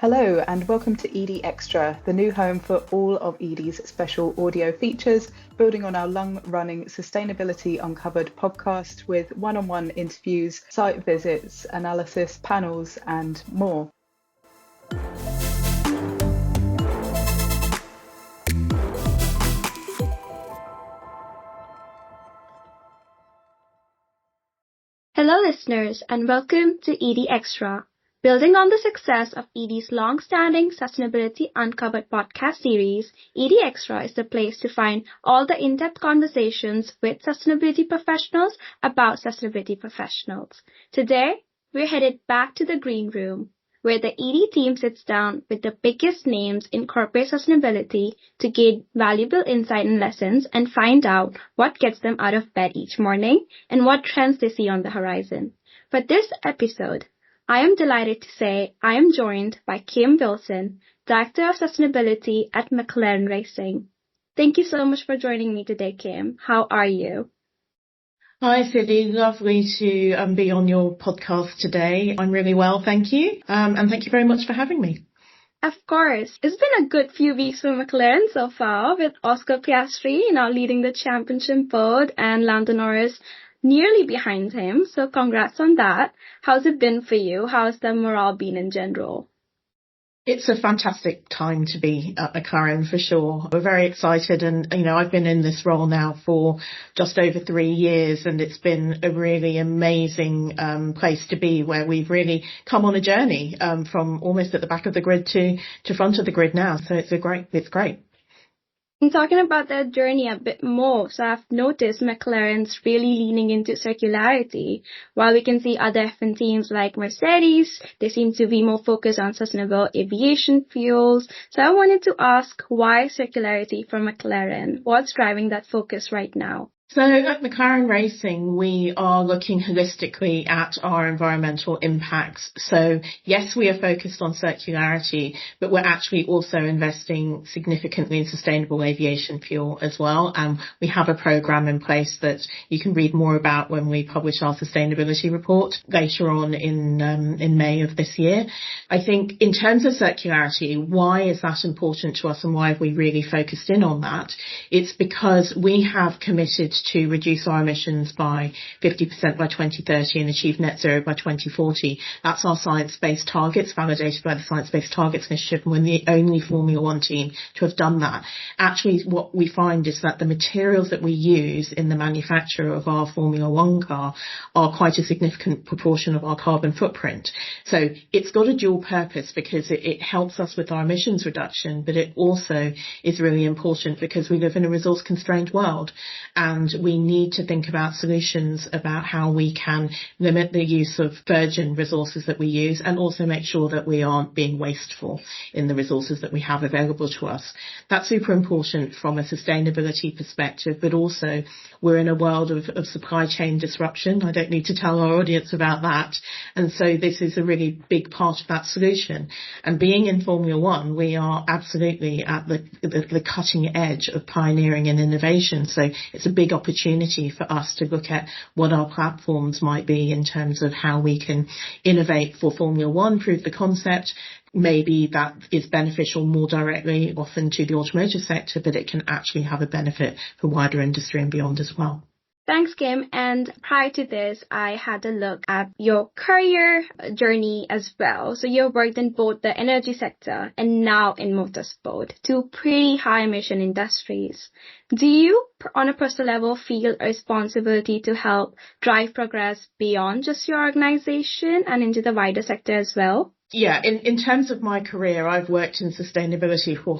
Hello and welcome to Edie Extra, the new home for all of Edie's special audio features, building on our long-running Sustainability Uncovered podcast with one-on-one interviews, site visits, analysis, panels and more. Hello listeners and welcome to Edie Extra. Building on the success of Edie's long-standing Sustainability Uncovered podcast series, Edie Extra is the place to find all the in-depth conversations with sustainability professionals about sustainability professionals. Today, we're headed back to the green room, where the Edie team sits down with the biggest names in corporate sustainability to gain valuable insight and lessons and find out what gets them out of bed each morning and what trends they see on the horizon. For this episode, I am delighted to say I am joined by Kim Wilson, Director of Sustainability at McLaren Racing. Thank you so much for joining me today, Kim. How are you? Hi, Sidhi. Lovely to be on your podcast today. I'm really well, thank you. And thank you very much for having me. Of course. It's been a good few weeks for McLaren so far, with Oscar Piastri now leading the championship board and Lando Norris nearly behind him. So congrats on that. How's it been for you? How's the morale been in general? It's a fantastic time to be at McLaren for sure. We're very excited and, I've been in this role now for just over 3 years and it's been a really amazing place to be where we've really come on a journey from almost at the back of the grid to front of the grid now. So it's great. And talking about that journey a bit more, so I've noticed McLaren's really leaning into circularity. While we can see other F1 teams like Mercedes, they seem to be more focused on sustainable aviation fuels. So I wanted to ask, why circularity for McLaren? What's driving that focus right now? So at McLaren Racing, we are looking holistically at our environmental impacts. So yes, we are focused on circularity, but we're actually also investing significantly in sustainable aviation fuel as well. And we have a program in place that you can read more about when we publish our sustainability report later on in May of this year. I think in terms of circularity, why is that important to us and why have we really focused in on that? It's because we have committed to reduce our emissions by 50% by 2030 and achieve net zero by 2040. That's our science-based targets, validated by the Science Based Targets Initiative, and we're the only Formula One team to have done that. Actually, what we find is that the materials that we use in the manufacture of our Formula One car are quite a significant proportion of our carbon footprint. So it's got a dual purpose because it helps us with our emissions reduction, but it also is really important because we live in a resource-constrained world and we need to think about solutions about how we can limit the use of virgin resources that we use and also make sure that we aren't being wasteful in the resources that we have available to us. That's super important from a sustainability perspective, but also we're in a world of supply chain disruption. I don't need to tell our audience about that. And so this is a really big part of that solution. And being in Formula One, we are absolutely at the cutting edge of pioneering and innovation. So it's a big opportunity for us to look at what our platforms might be in terms of how we can innovate for Formula One, prove the concept. Maybe that is beneficial more directly, often to the automotive sector, but it can actually have a benefit for wider industry and beyond as well. Thanks, Kim. And prior to this, I had a look at your career journey as well. So you've worked in both the energy sector and now in motorsport, two pretty high emission industries. Do you, on a personal level, feel a responsibility to help drive progress beyond just your organization and into the wider sector as well? Yeah, in terms of my career, I've worked in sustainability for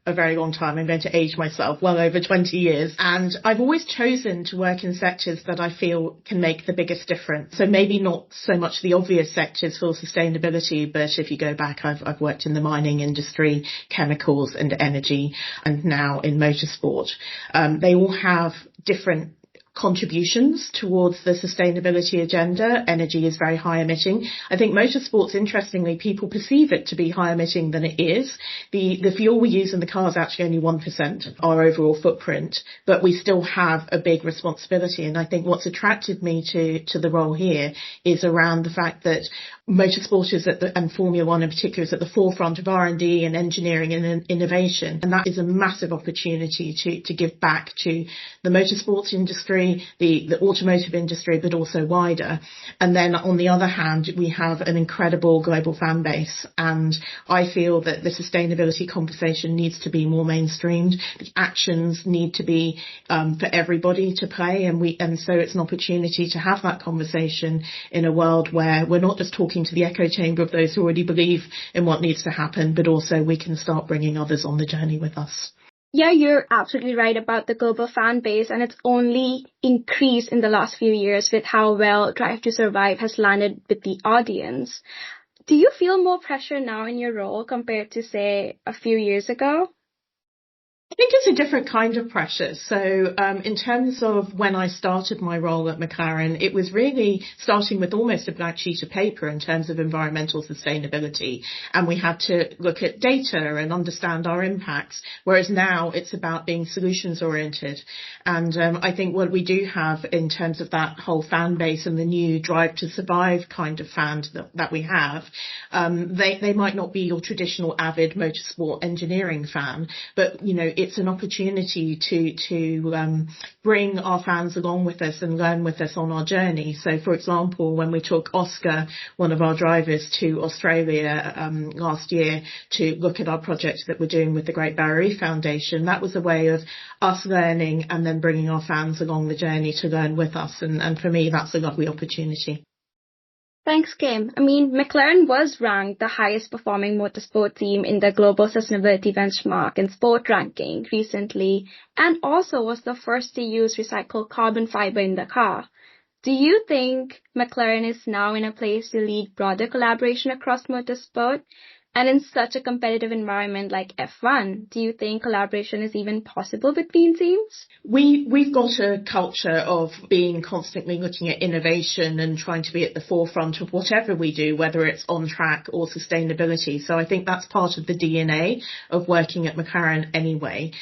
a very long time. I'm going to age myself, well over 20 years. And I've always chosen to work in sectors that I feel can make the biggest difference. So maybe not so much the obvious sectors for sustainability, but if you go back, I've worked in the mining industry, chemicals and energy, and now in motorsport. They all have different contributions towards the sustainability agenda. Energy is very high emitting. I think motorsports, interestingly, people perceive it to be high emitting than it is. The fuel we use in the car is actually only 1% of our overall footprint, but we still have a big responsibility. And I think what's attracted me to the role here is around the fact that motorsport is and Formula One in particular is at the forefront of R&D and engineering and innovation. And that is a massive opportunity to give back to the motorsports industry, the automotive industry, but also wider. And then on the other hand, we have an incredible global fan base. And I feel that the sustainability conversation needs to be more mainstreamed. The actions need to be for everybody to play. And so it's an opportunity to have that conversation in a world where we're not just talking to the echo chamber of those who already believe in what needs to happen, but also we can start bringing others on the journey with us. Yeah, you're absolutely right about the global fan base, and it's only increased in the last few years with how well Drive to Survive has landed with the audience. Do you feel more pressure now in your role compared to, say, a few years ago? I think it's a different kind of pressure. So in terms of when I started my role at McLaren, it was really starting with almost a blank sheet of paper in terms of environmental sustainability. And we had to look at data and understand our impacts, whereas now it's about being solutions oriented. And I think what we do have in terms of that whole fan base and the new Drive to Survive kind of fans that we have, they might not be your traditional avid motorsport engineering fan, but, you know, it's an opportunity to bring our fans along with us and learn with us on our journey. So, for example, when we took Oscar, one of our drivers, to Australia last year to look at our project that we're doing with the Great Barrier Reef Foundation, that was a way of us learning and then bringing our fans along the journey to learn with us. And for me, that's a lovely opportunity. Thanks, Kim. I mean, McLaren was ranked the highest performing motorsport team in the Global Sustainability Benchmark and Sport ranking recently, and also was the first to use recycled carbon fiber in the car. Do you think McLaren is now in a place to lead broader collaboration across motorsport? And in such a competitive environment like F1, do you think collaboration is even possible between teams? We've got a culture of being constantly looking at innovation and trying to be at the forefront of whatever we do, whether it's on track or sustainability. So I think that's part of the DNA of working at McLaren anyway.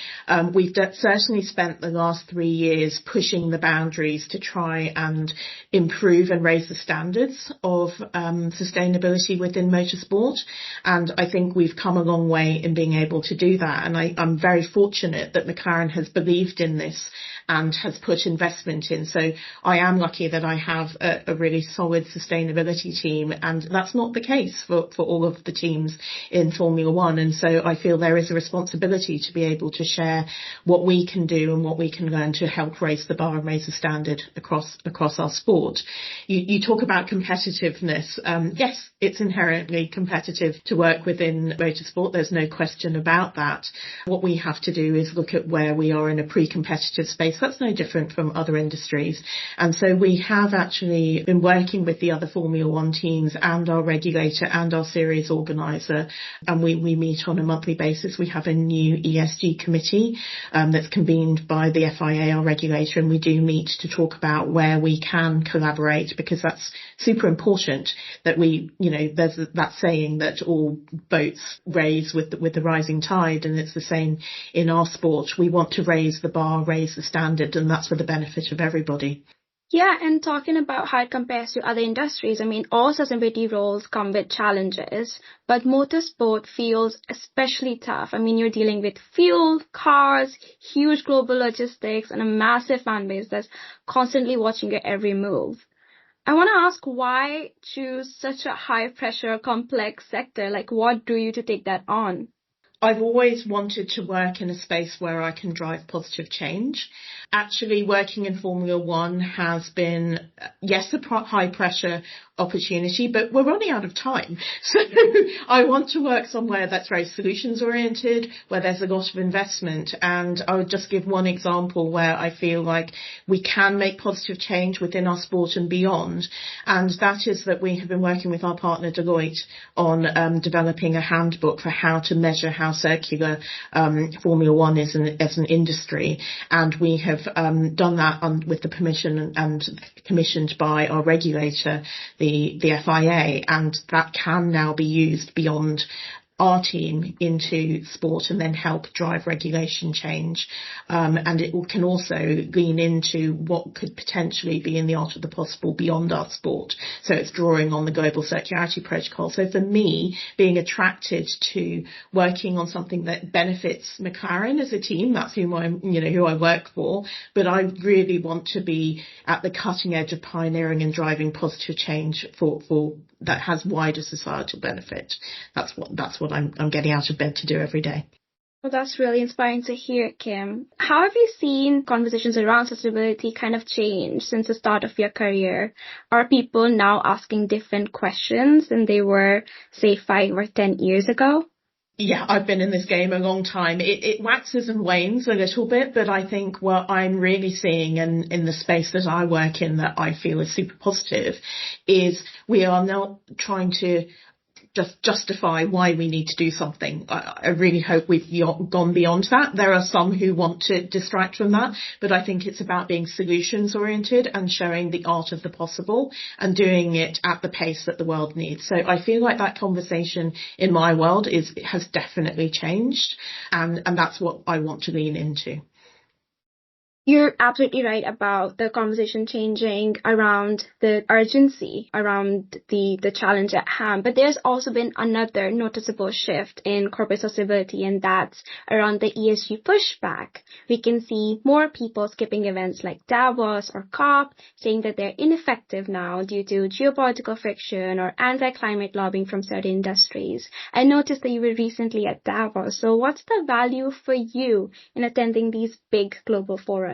We've certainly spent the last 3 years pushing the boundaries to try and improve and raise the standards of sustainability within motorsport. And I think we've come a long way in being able to do that. And I'm very fortunate that McLaren has believed in this and has put investment in. So I am lucky that I have a really solid sustainability team. And that's not the case for all of the teams in Formula One. And so I feel there is a responsibility to be able to share what we can do and what we can learn to help raise the bar and raise the standard across our sport. You talk about competitiveness. Yes, it's inherently competitive to work within motorsport. There's no question about that. What we have to do is look at where we are in a pre-competitive space. That's no different from other industries. And so we have actually been working with the other Formula One teams and our regulator and our series organiser. And we meet on a monthly basis. We have a new ESG committee that's convened by the FIA, our regulator, and we do meet to talk about where we can collaborate, because that's super important that there's that saying that all boats raise with the rising tide, and it's the same in our sport. We want to raise the bar, raise the standard, and that's for the benefit of everybody. Yeah, and talking about how it compares to other industries, I mean, all sustainability roles come with challenges, but motorsport feels especially tough. I mean, you're dealing with fuel, cars, huge global logistics, and a massive fan base that's constantly watching your every move. I want to ask, why choose such a high-pressure, complex sector? Like, what drew you to take that on? I've always wanted to work in a space where I can drive positive change. Actually, working in Formula One has been, yes, a high-pressure opportunity, but we're running out of time. So I want to work somewhere that's very solutions-oriented, where there's a lot of investment. And I would just give one example where I feel like we can make positive change within our sport and beyond. And that is that we have been working with our partner Deloitte on developing a handbook for how to measure how how circular Formula One is as an industry, and we have done that with the permission and commissioned by our regulator, the FIA, and that can now be used beyond our team into sport and then help drive regulation change. And it can also lean into what could potentially be in the art of the possible beyond our sport. So it's drawing on the global circularity protocol. So for me, being attracted to working on something that benefits McLaren as a team, that's who I work for, but I really want to be at the cutting edge of pioneering and driving positive change for that has wider societal benefit. That's what I'm getting out of bed to do every day. Well, that's really inspiring to hear, Kim. How have you seen conversations around sustainability kind of change since the start of your career? Are people now asking different questions than they were, say, 5 or 10 years ago? Yeah, I've been in this game a long time. It waxes and wanes a little bit, but I think what I'm really seeing in the space that I work in that I feel is super positive is we are now trying to just justify why we need to do something. I really hope we've gone beyond that. There are some who want to distract from that, but I think it's about being solutions oriented and showing the art of the possible and doing it at the pace that the world needs. So I feel like that conversation in my world has definitely changed, and that's what I want to lean into. You're absolutely right about the conversation changing around the urgency, around the challenge at hand. But there's also been another noticeable shift in corporate sustainability, and that's around the ESG pushback. We can see more people skipping events like Davos or COP, saying that they're ineffective now due to geopolitical friction or anti-climate lobbying from certain industries. I noticed that you were recently at Davos. So what's the value for you in attending these big global forums?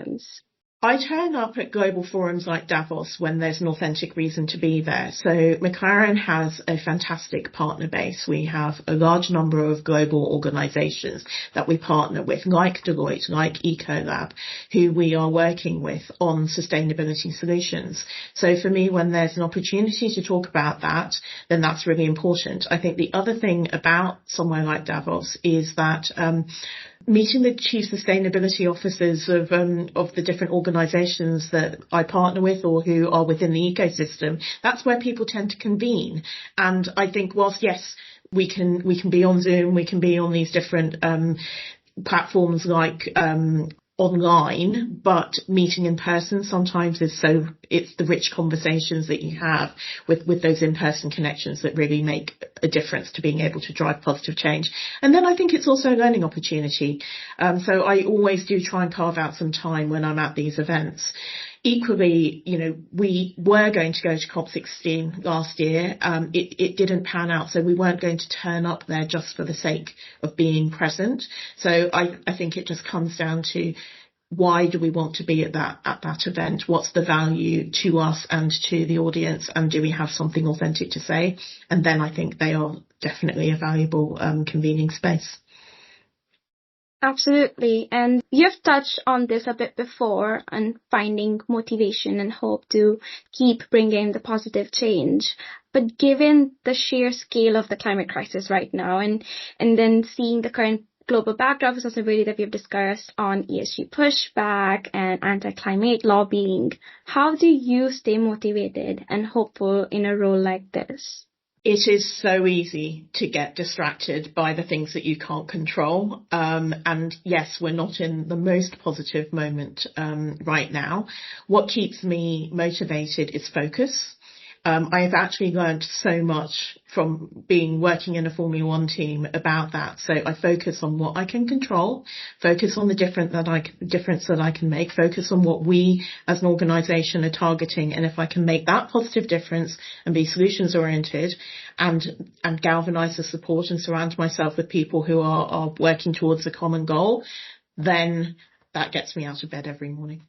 I turn up at global forums like Davos when there's an authentic reason to be there. So McLaren has a fantastic partner base. We have a large number of global organisations that we partner with, like Deloitte, like Ecolab, who we are working with on sustainability solutions. So for me, when there's an opportunity to talk about that, then that's really important. I think the other thing about somewhere like Davos is that meeting the chief sustainability officers of the different organisations that I partner with or who are within the ecosystem, that's where people tend to convene. And I think whilst, yes, we can be on Zoom, we can be on these different platforms like online, but meeting in person sometimes it's the rich conversations that you have with those in-person connections that really make a difference to being able to drive positive change. And then I think it's also a learning opportunity. So I always do try and carve out some time when I'm at these events. Equally, we were going to go to COP16 last year. It didn't pan out, so we weren't going to turn up there just for the sake of being present. So I think it just comes down to why do we want to be at that event? What's the value to us and to the audience? And do we have something authentic to say? And then I think they are definitely a valuable convening space. Absolutely. And you've touched on this a bit before on finding motivation and hope to keep bringing the positive change. But given the sheer scale of the climate crisis right now and then seeing the current global backdrop of sustainability that we've discussed on ESG pushback and anti-climate lobbying, how do you stay motivated and hopeful in a role like this? It is so easy to get distracted by the things that you can't control. And yes, we're not in the most positive moment right now. What keeps me motivated is focus. I have actually learned so much from working in a Formula One team about that. So I focus on what I can control, focus on the difference that I can make, focus on what we as an organisation are targeting. And if I can make that positive difference and be solutions oriented and galvanise the support and surround myself with people who are working towards a common goal, then that gets me out of bed every morning.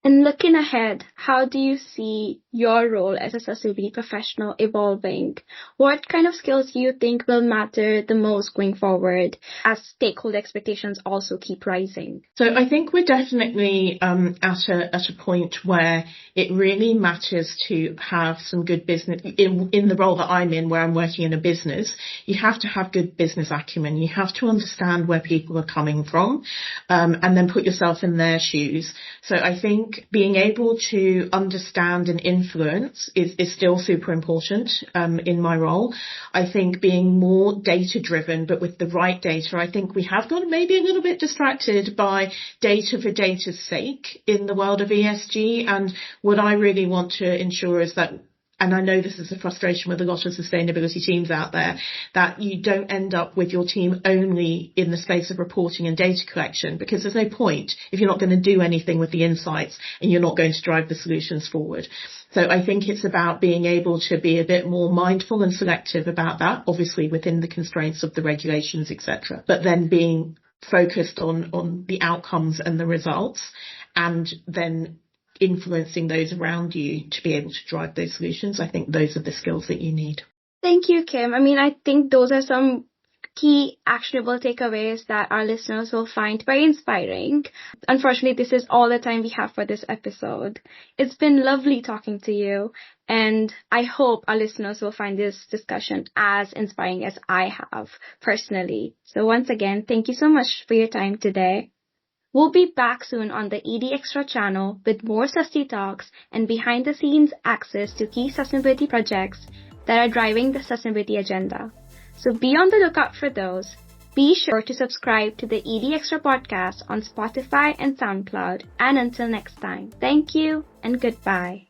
And looking ahead, how do you see your role as a sustainability professional evolving? What kind of skills do you think will matter the most going forward as stakeholder expectations also keep rising? So I think we're definitely at a point where it really matters to have some good business in the role that I'm in, where I'm working in a business. You have to have good business acumen. You have to understand where people are coming from, and then put yourself in their shoes. So I think being able to understand and influence is still super important in my role. I think being more data driven, but with the right data. I think we have got maybe a little bit distracted by data for data's sake in the world of ESG. And what I really want to ensure is that, and I know this is a frustration with a lot of sustainability teams out there, that you don't end up with your team only in the space of reporting and data collection, because there's no point if you're not going to do anything with the insights and you're not going to drive the solutions forward. So I think it's about being able to be a bit more mindful and selective about that, obviously within the constraints of the regulations, etc. But then being focused on the outcomes and the results, and then influencing those around you to be able to drive those solutions. I think those are the skills that you need. Thank you, Kim. I think those are some key actionable takeaways that our listeners will find very inspiring. Unfortunately, this is all the time we have for this episode. It's been lovely talking to you, and I hope our listeners will find this discussion as inspiring as I have personally. So once again, thank you so much for your time today. We'll be back soon on the ED Extra channel with more Susty Talks and behind-the-scenes access to key sustainability projects that are driving the sustainability agenda. So be on the lookout for those. Be sure to subscribe to the ED Extra podcast on Spotify and SoundCloud. And until next time, thank you and goodbye.